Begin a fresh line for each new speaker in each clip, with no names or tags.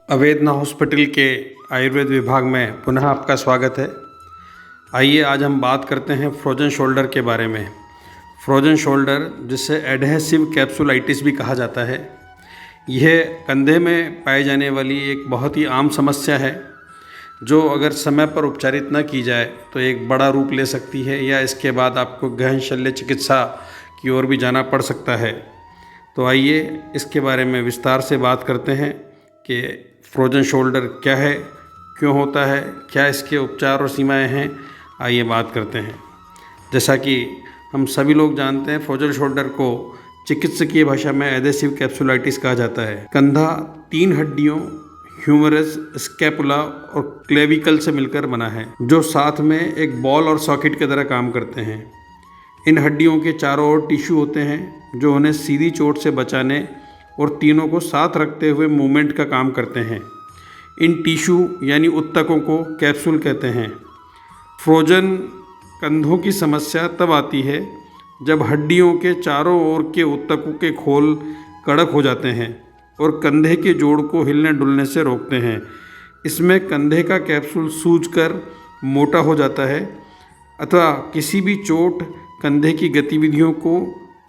अवेदना hospital के आयुर्वेद विभाग में पुनः आपका स्वागत है। आइए आज हम बात करते हैं फ्रोजन शोल्डर के बारे में। फ्रोजन शोल्डर, जिसे एडहेसिव कैप्सुलाइटिस भी कहा जाता है, यह कंधे में पाई जाने वाली एक बहुत ही आम समस्या है जो अगर समय पर उपचारित न की जाए तो एक बड़ा रूप ले सकती है या इसके बाद आपको गहन शल्य चिकित्सा की ओर भी जाना पड़ सकता है। तो आइए इसके बारे में विस्तार से बात करते हैं कि फ्रोजन शोल्डर क्या है, क्यों होता है, क्या इसके उपचार और सीमाएं हैं। आइए बात करते हैं। जैसा कि हम सभी लोग जानते हैं, फ्रोजन शोल्डर को चिकित्सकीय भाषा में एडहेसिव कैप्सुलाइटिस कहा जाता है। कंधा 3 हड्डियों ह्यूमरस, स्कैपुला और क्लेविकल से मिलकर बना है, जो साथ में एक बॉल और सॉकेट की तरह काम करते हैं। इन हड्डियों के चारों ओर टिश्यू होते हैं जो उन्हें सीधी चोट से बचाने और तीनों को साथ रखते हुए मूवमेंट का काम करते हैं। इन टिश्यू यानी उत्तकों को कैप्सूल कहते हैं। फ्रोजन कंधों की समस्या तब आती है जब हड्डियों के चारों ओर के उत्तकों के खोल कड़क हो जाते हैं और कंधे के जोड़ को हिलने डुलने से रोकते हैं। इसमें कंधे का कैप्सूल सूजकर मोटा हो जाता है अथवा किसी भी चोट, कंधे की गतिविधियों को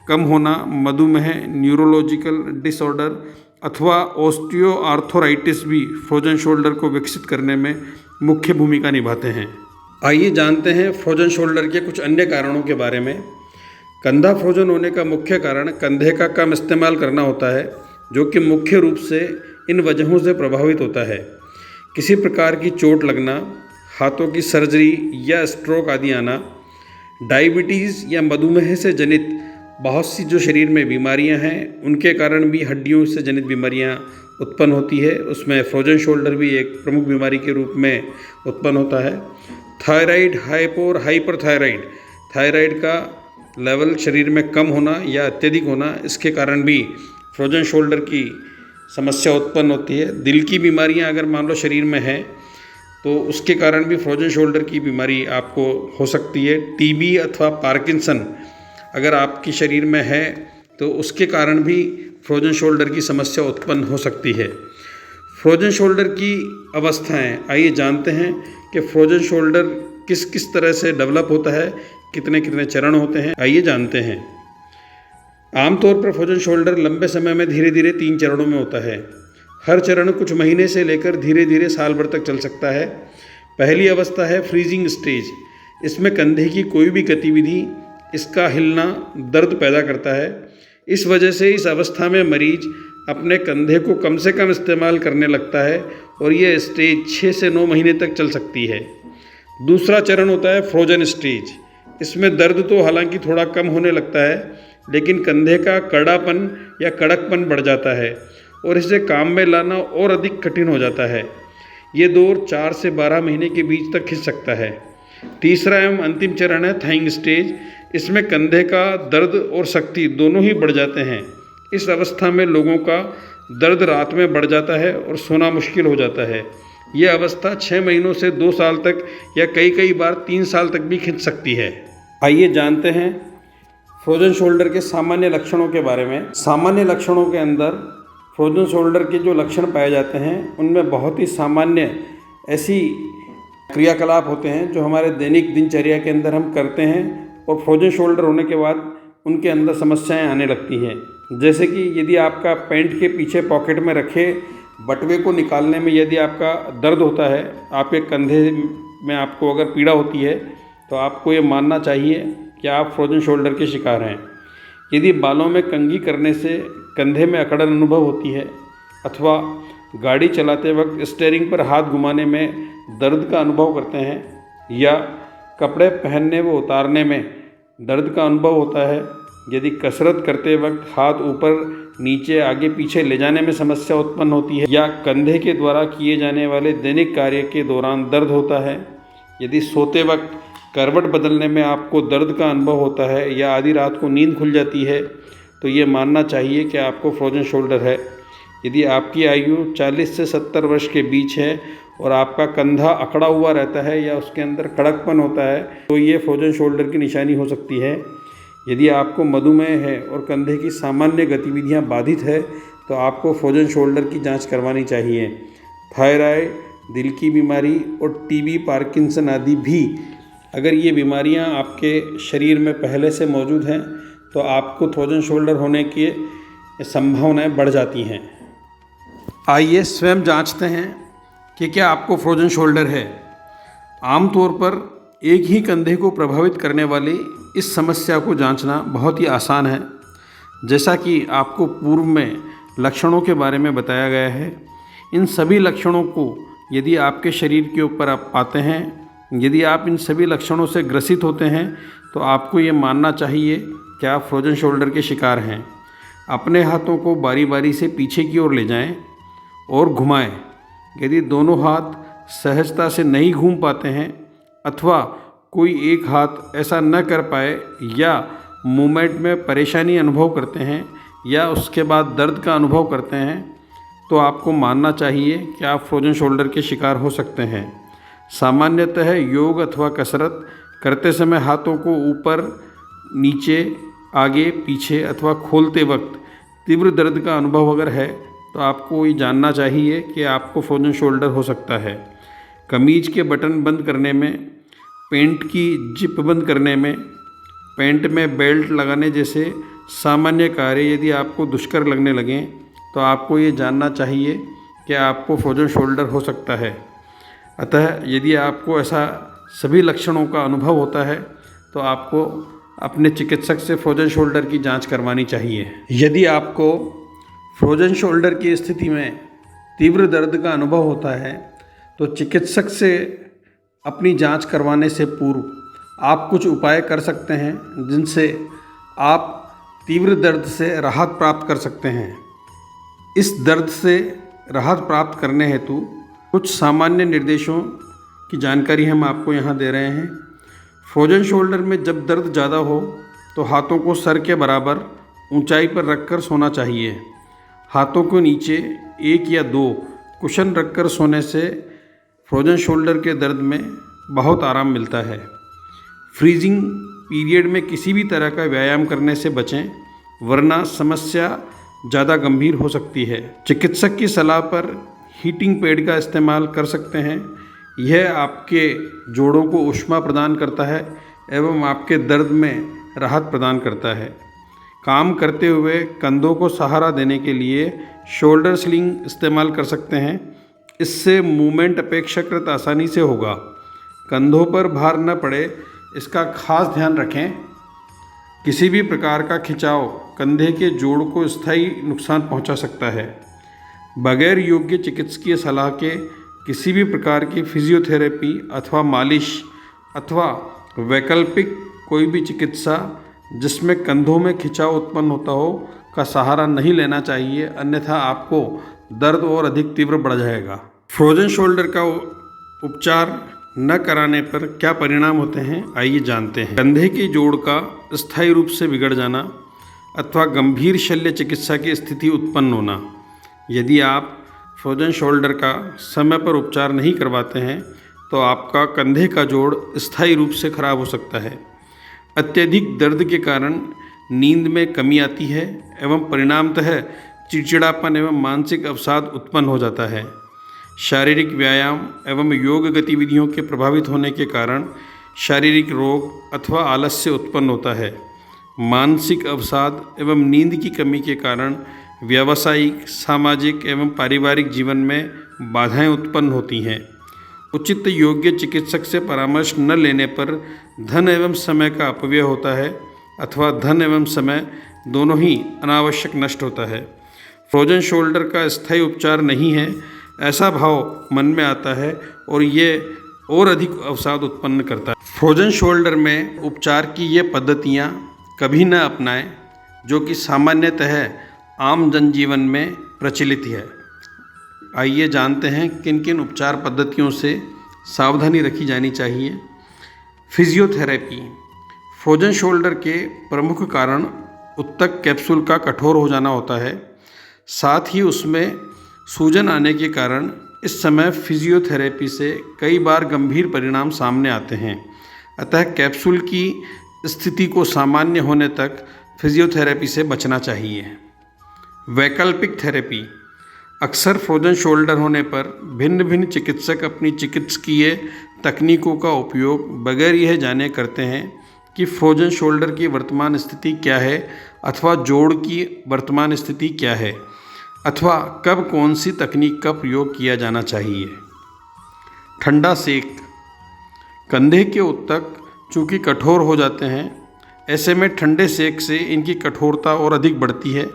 कम होना, मधुमेह, न्यूरोलॉजिकल डिसऑर्डर अथवा ऑस्टियोआर्थराइटिस भी फ्रोजन शोल्डर को विकसित करने में मुख्य भूमिका निभाते हैं। आइए जानते हैं फ्रोजन शोल्डर के कुछ अन्य कारणों के बारे में। कंधा फ्रोजन होने का मुख्य कारण कंधे का कम इस्तेमाल करना होता है, जो कि मुख्य रूप से इन वजहों से प्रभावित होता है। किसी प्रकार की चोट लगना, हाथों की सर्जरी या स्ट्रोक आदि आना, डायबिटीज़ या मधुमेह से जनित बहुत सी जो शरीर में बीमारियां हैं, उनके कारण भी हड्डियों से जनित बीमारियां उत्पन्न होती है। उसमें फ्रोजन शोल्डर भी एक प्रमुख बीमारी के रूप में उत्पन्न होता है। थायराइड, हाइपो और हाइपरथायराइड, थायराइड का लेवल शरीर में कम होना या अत्यधिक होना, इसके कारण भी फ्रोजन शोल्डर की समस्या उत्पन्न होती है। दिल की बीमारियां अगर मान लो शरीर में हैं तो उसके कारण भी फ्रोजन शोल्डर की बीमारी आपको हो सकती है। टीबी अथवा पार्किंसन अगर आपके शरीर में है तो उसके कारण भी फ्रोजन शोल्डर की समस्या उत्पन्न हो सकती है। फ्रोजन शोल्डर की अवस्थाएं, आइए जानते हैं कि फ्रोजन शोल्डर किस किस तरह से डेवलप होता है, कितने कितने चरण होते हैं। आइए जानते हैं। आमतौर पर फ्रोजन शोल्डर लंबे समय में धीरे धीरे 3 चरणों में होता है। हर चरण कुछ महीने से लेकर धीरे धीरे साल भर तक चल सकता है। पहली अवस्था है फ्रीजिंग स्टेज। इसमें कंधे की कोई भी गतिविधि, इसका हिलना दर्द पैदा करता है। इस वजह से इस अवस्था में मरीज अपने कंधे को कम से कम इस्तेमाल करने लगता है और ये स्टेज 6 से 9 महीने तक चल सकती है। दूसरा चरण होता है फ्रोजन स्टेज। इसमें दर्द तो हालांकि थोड़ा कम होने लगता है, लेकिन कंधे का कड़ापन या कड़कपन बढ़ जाता है और इसे काम में लाना और अधिक कठिन हो जाता है। ये दौर 4 से 12 महीने के बीच तक खिंच सकता है। तीसरा एवं अंतिम चरण है थाइंग स्टेज। इसमें कंधे का दर्द और शक्ति दोनों ही बढ़ जाते हैं। इस अवस्था में लोगों का दर्द रात में बढ़ जाता है और सोना मुश्किल हो जाता है। यह अवस्था 6 महीनों से 2 साल तक या कई बार 3 साल तक भी खिंच सकती है। आइए जानते हैं फ्रोजन शोल्डर के सामान्य लक्षणों के बारे में। सामान्य लक्षणों के अंदर फ्रोजन शोल्डर के जो लक्षण पाए जाते हैं, उनमें बहुत ही सामान्य ऐसी क्रियाकलाप होते हैं जो हमारे दैनिक दिनचर्या के अंदर हम करते हैं और फ्रोजन शोल्डर होने के बाद उनके अंदर समस्याएं आने लगती हैं। जैसे कि यदि आपका पैंट के पीछे पॉकेट में रखे बटुए को निकालने में यदि आपका दर्द होता है, आपके कंधे में आपको अगर पीड़ा होती है, तो आपको ये मानना चाहिए कि आप फ्रोजन शोल्डर के शिकार हैं। यदि बालों में कंघी करने से कंधे में अकड़न अनुभव होती है अथवा गाड़ी चलाते वक्त स्टीयरिंग पर हाथ घुमाने में दर्द का अनुभव करते हैं या कपड़े पहनने व उतारने में दर्द का अनुभव होता है, यदि कसरत करते वक्त हाथ ऊपर नीचे आगे पीछे ले जाने में समस्या उत्पन्न होती है या कंधे के द्वारा किए जाने वाले दैनिक कार्य के दौरान दर्द होता है, यदि सोते वक्त करवट बदलने में आपको दर्द का अनुभव होता है या आधी रात को नींद खुल जाती है, तो ये मानना चाहिए कि आपको फ्रोजन शोल्डर है। यदि आपकी आयु 40 से 70 वर्ष के बीच है और आपका कंधा अकड़ा हुआ रहता है या उसके अंदर कड़कपन होता है, तो ये फ्रोजन शोल्डर की निशानी हो सकती है। यदि आपको मधुमेह है और कंधे की सामान्य गतिविधियां बाधित है, तो आपको फ्रोजन शोल्डर की जांच करवानी चाहिए। थायराइड, दिल की बीमारी और टीबी, पार्किंसन आदि भी अगर ये बीमारियां आपके शरीर में पहले से मौजूद हैं तो आपको फ्रोजन शोल्डर होने की संभावनाएं बढ़ जाती हैं। आइए स्वयं जांचते हैं कि क्या आपको फ्रोजन शोल्डर है। आमतौर पर एक ही कंधे को प्रभावित करने वाली इस समस्या को जांचना बहुत ही आसान है। जैसा कि आपको पूर्व में लक्षणों के बारे में बताया गया है, इन सभी लक्षणों को यदि आपके शरीर के ऊपर आप पाते हैं, यदि आप इन सभी लक्षणों से ग्रसित होते हैं तो आपको ये मानना चाहिए कि आप फ्रोजन शोल्डर के शिकार हैं। अपने हाथों को बारी बारी से पीछे की ओर ले जाएं और घुमाएं। यदि दोनों हाथ सहजता से नहीं घूम पाते हैं अथवा कोई एक हाथ ऐसा न कर पाए या मूवमेंट में परेशानी अनुभव करते हैं या उसके बाद दर्द का अनुभव करते हैं तो आपको मानना चाहिए कि आप फ्रोजन शोल्डर के शिकार हो सकते हैं। सामान्यतः योग अथवा कसरत करते समय हाथों को ऊपर, नीचे, आगे, पीछे अथवा खोलते वक्त तीव्र दर्द का अनुभव अगर है तो आपको ये जानना चाहिए कि आपको फ्रोजन शोल्डर हो सकता है। कमीज के बटन बंद करने में, पेंट की जिप बंद करने में, पैंट में बेल्ट लगाने जैसे सामान्य कार्य यदि आपको दुष्कर लगने लगें तो आपको ये जानना चाहिए कि आपको फ्रोजन शोल्डर हो सकता है। अतः यदि आपको ऐसा सभी लक्षणों का अनुभव होता है तो आपको अपने चिकित्सक से फ्रोजन शोल्डर की जांच करवानी चाहिए। यदि आपको फ्रोजन शोल्डर की स्थिति में तीव्र दर्द का अनुभव होता है तो चिकित्सक से अपनी जांच करवाने से पूर्व आप कुछ उपाय कर सकते हैं जिनसे आप तीव्र दर्द से राहत प्राप्त कर सकते हैं। इस दर्द से राहत प्राप्त करने हेतु कुछ सामान्य निर्देशों की जानकारी हम आपको यहाँ दे रहे हैं। फ्रोजन शोल्डर में जब दर्द ज़्यादा हो तो हाथों को सर के बराबर ऊंचाई पर रखकर सोना चाहिए। हाथों को नीचे 1 या 2 कुशन रखकर सोने से फ्रोजन शोल्डर के दर्द में बहुत आराम मिलता है। फ्रीजिंग पीरियड में किसी भी तरह का व्यायाम करने से बचें, वरना समस्या ज़्यादा गंभीर हो सकती है। चिकित्सक की सलाह पर हीटिंग पैड का इस्तेमाल कर सकते हैं। यह आपके जोड़ों को ऊष्मा प्रदान करता है एवं आपके दर्द में राहत प्रदान करता है। काम करते हुए कंधों को सहारा देने के लिए शोल्डर स्लिंग इस्तेमाल कर सकते हैं। इससे मूवमेंट अपेक्षाकृत आसानी से होगा। कंधों पर भार न पड़े, इसका खास ध्यान रखें। किसी भी प्रकार का खिंचाव कंधे के जोड़ को स्थायी नुकसान पहुंचा सकता है। बगैर योग्य चिकित्सकीय सलाह के किसी भी प्रकार की फिजियोथेरेपी अथवा मालिश अथवा वैकल्पिक कोई भी चिकित्सा जिसमें कंधों में खिंचाव उत्पन्न होता हो का सहारा नहीं लेना चाहिए, अन्यथा आपको दर्द और अधिक तीव्र बढ़ जाएगा। फ्रोजन शोल्डर का उपचार न कराने पर क्या परिणाम होते हैं, आइए जानते हैं। कंधे के जोड़ का स्थायी रूप से बिगड़ जाना अथवा गंभीर शल्य चिकित्सा की स्थिति उत्पन्न होना। यदि आप फ्रोजन शोल्डर का समय पर उपचार नहीं करवाते हैं तो आपका कंधे का जोड़ स्थायी रूप से खराब हो सकता है। अत्यधिक दर्द के कारण नींद में कमी आती है एवं परिणामतः चिड़चिड़ापन एवं मानसिक अवसाद उत्पन्न हो जाता है। शारीरिक व्यायाम एवं योग गतिविधियों के प्रभावित होने के कारण शारीरिक रोग अथवा आलस्य उत्पन्न होता है। मानसिक अवसाद एवं नींद की कमी के कारण व्यावसायिक, सामाजिक एवं पारिवारिक जीवन में बाधाएं उत्पन्न होती हैं। उचित योग्य चिकित्सक से परामर्श न लेने पर धन एवं समय का अपव्यय होता है अथवा धन एवं समय दोनों ही अनावश्यक नष्ट होता है। फ्रोजन शोल्डर का स्थायी उपचार नहीं है, ऐसा भाव मन में आता है और ये और अधिक अवसाद उत्पन्न करता है। फ्रोजन शोल्डर में उपचार की ये पद्धतियाँ कभी न अपनाएं जो कि सामान्यतः आम जनजीवन में प्रचलित है। आइए जानते हैं किन किन उपचार पद्धतियों से सावधानी रखी जानी चाहिए। फिजियोथेरेपी। फ्रोजन शोल्डर के प्रमुख कारण उत्तक कैप्सूल का कठोर हो जाना होता है, साथ ही उसमें सूजन आने के कारण इस समय फिजियोथेरेपी से कई बार गंभीर परिणाम सामने आते हैं। अतः कैप्सूल की स्थिति को सामान्य होने तक फिजियोथेरेपी से बचना चाहिए। वैकल्पिक थेरेपी। अक्सर फ्रोजन शोल्डर होने पर भिन्न भिन्न चिकित्सक अपनी चिकित्सकीय तकनीकों का उपयोग बगैर यह जाने करते हैं कि फ्रोजन शोल्डर की वर्तमान स्थिति क्या है अथवा जोड़ की वर्तमान स्थिति क्या है अथवा कब कौन सी तकनीक का प्रयोग किया जाना चाहिए। ठंडा सेक। कंधे के ऊतक चूँकि कठोर हो जाते हैं, ऐसे में ठंडे सेक से इनकी कठोरता और अधिक बढ़ती है,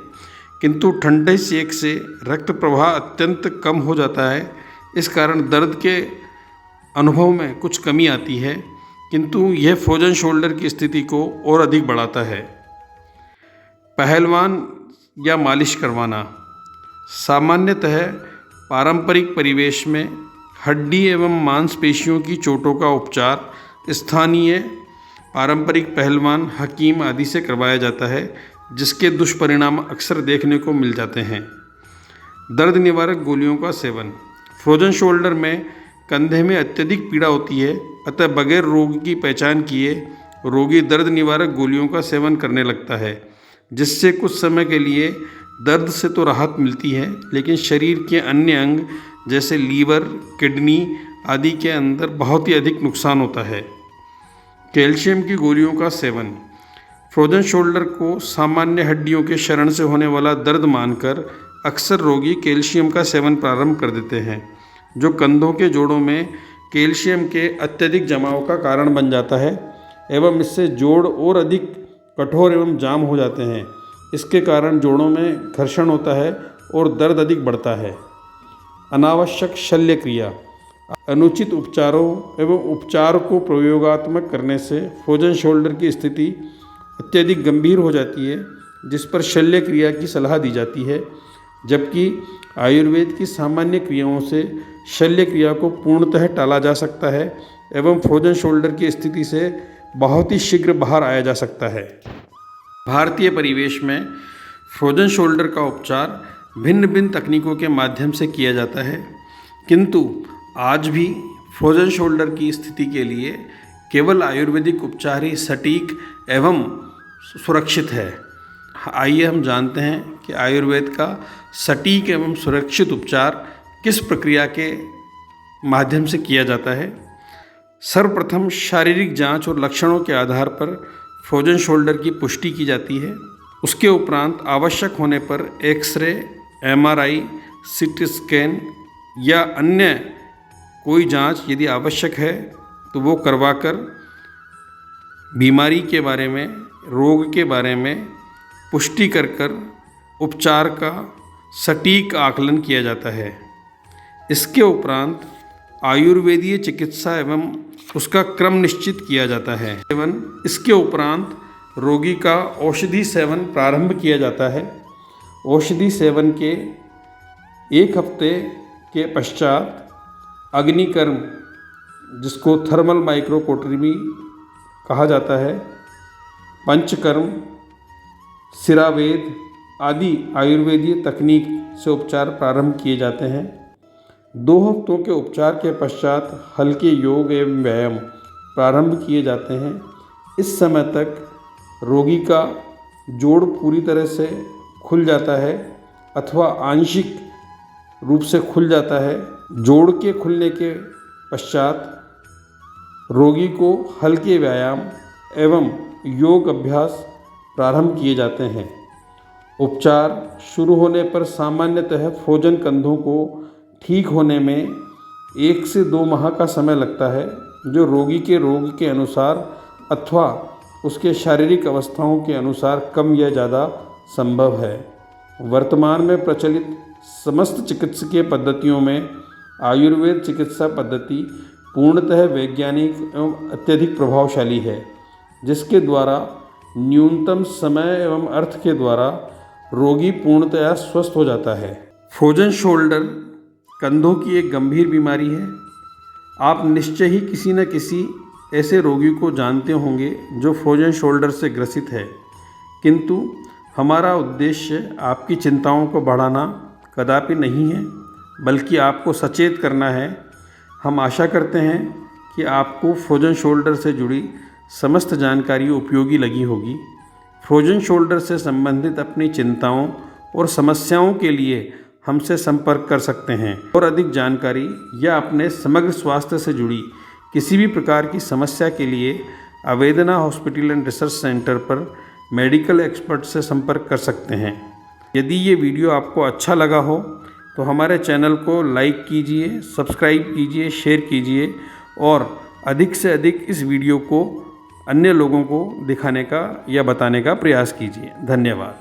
किंतु ठंडे सेक से रक्त प्रवाह अत्यंत कम हो जाता है। इस कारण दर्द के अनुभव में कुछ कमी आती है, किंतु यह फ्रोजन शोल्डर की स्थिति को और अधिक बढ़ाता है। पहलवान या मालिश करवाना। सामान्यतः पारंपरिक परिवेश में हड्डी एवं मांसपेशियों की चोटों का उपचार स्थानीय पारंपरिक पहलवान, हकीम आदि से करवाया जाता है, जिसके दुष्परिणाम अक्सर देखने को मिल जाते हैं। दर्द निवारक गोलियों का सेवन। फ्रोजन शोल्डर में कंधे में अत्यधिक पीड़ा होती है, अतः बगैर रोग की पहचान किए रोगी दर्द निवारक गोलियों का सेवन करने लगता है, जिससे कुछ समय के लिए दर्द से तो राहत मिलती है, लेकिन शरीर के अन्य अंग जैसे लीवर, किडनी आदि के अंदर बहुत ही अधिक नुकसान होता है। कैल्शियम की गोलियों का सेवन। फ्रोजन शोल्डर को सामान्य हड्डियों के क्षरण से होने वाला दर्द मानकर अक्सर रोगी कैल्शियम का सेवन प्रारंभ कर देते हैं, जो कंधों के जोड़ों में कैल्शियम के अत्यधिक जमाव का कारण बन जाता है एवं इससे जोड़ और अधिक कठोर एवं जाम हो जाते हैं। इसके कारण जोड़ों में घर्षण होता है और दर्द अधिक बढ़ता है। अनावश्यक शल्य क्रिया। अनुचित उपचारों एवं उपचार को प्रयोगात्मक करने से फ्रोजन शोल्डर की स्थिति अत्यधिक गंभीर हो जाती है, जिस पर शल्य क्रिया की सलाह दी जाती है, जबकि आयुर्वेद की सामान्य क्रियाओं से शल्य क्रिया को पूर्णतः टाला जा सकता है एवं फ्रोजन शोल्डर की स्थिति से बहुत ही शीघ्र बाहर आया जा सकता है। भारतीय परिवेश में फ्रोजन शोल्डर का उपचार भिन्न भिन्न तकनीकों के माध्यम से किया जाता है, किंतु आज भी फ्रोजन शोल्डर की स्थिति के लिए केवल आयुर्वेदिक उपचार ही सटीक एवं सुरक्षित है। आइए हम जानते हैं कि आयुर्वेद का सटीक एवं सुरक्षित उपचार किस प्रक्रिया के माध्यम से किया जाता है। सर्वप्रथम शारीरिक जांच और लक्षणों के आधार पर फ्रोजन शोल्डर की पुष्टि की जाती है। उसके उपरांत आवश्यक होने पर एक्सरे, एमआरआई, सीटी स्कैन या अन्य कोई जांच यदि आवश्यक है तो वो करवाकर बीमारी के बारे में, रोग के बारे में पुष्टि कर उपचार का सटीक आकलन किया जाता है। इसके उपरांत आयुर्वेदीय चिकित्सा एवं उसका क्रम निश्चित किया जाता है एवं इसके उपरांत रोगी का औषधि सेवन प्रारंभ किया जाता है। औषधि सेवन के एक हफ्ते के पश्चात अग्निकर्म, जिसको थर्मल माइक्रोकोटोमी कहा जाता है, पंचकर्म, सिरावेद आदि आयुर्वेदीय तकनीक से उपचार प्रारंभ किए जाते हैं। 2 हफ्तों के उपचार के पश्चात हल्के योग एवं व्यायाम प्रारंभ किए जाते हैं। इस समय तक रोगी का जोड़ पूरी तरह से खुल जाता है अथवा आंशिक रूप से खुल जाता है। जोड़ के खुलने के पश्चात रोगी को हल्के व्यायाम एवं योग अभ्यास प्रारंभ किए जाते हैं। उपचार शुरू होने पर सामान्यतः फ्रोजन कंधों को ठीक होने में 1 से 2 माह का समय लगता है, जो रोगी के रोग के अनुसार अथवा उसके शारीरिक अवस्थाओं के अनुसार कम या ज़्यादा संभव है। वर्तमान में प्रचलित समस्त चिकित्सकीय पद्धतियों में आयुर्वेद चिकित्सा पद्धति पूर्णतः वैज्ञानिक एवं अत्यधिक प्रभावशाली है, जिसके द्वारा न्यूनतम समय एवं अर्थ के द्वारा रोगी पूर्णतया स्वस्थ हो जाता है। फ्रोजन शोल्डर कंधों की एक गंभीर बीमारी है। आप निश्चय ही किसी न किसी ऐसे रोगी को जानते होंगे जो फ्रोजन शोल्डर से ग्रसित है, किंतु हमारा उद्देश्य आपकी चिंताओं को बढ़ाना कदापि नहीं है, बल्कि आपको सचेत करना है। हम आशा करते हैं कि आपको फ्रोजन शोल्डर से जुड़ी समस्त जानकारी उपयोगी लगी होगी। फ्रोजन शोल्डर से संबंधित अपनी चिंताओं और समस्याओं के लिए हमसे संपर्क कर सकते हैं। और अधिक जानकारी या अपने समग्र स्वास्थ्य से जुड़ी किसी भी प्रकार की समस्या के लिए अवेदना हॉस्पिटल एंड रिसर्च सेंटर पर मेडिकल एक्सपर्ट से संपर्क कर सकते हैं। यदि ये वीडियो आपको अच्छा लगा हो तो हमारे चैनल को लाइक कीजिए, सब्सक्राइब कीजिए, शेयर कीजिए और अधिक से अधिक इस वीडियो को अन्य लोगों को दिखाने का या बताने का प्रयास कीजिए। धन्यवाद।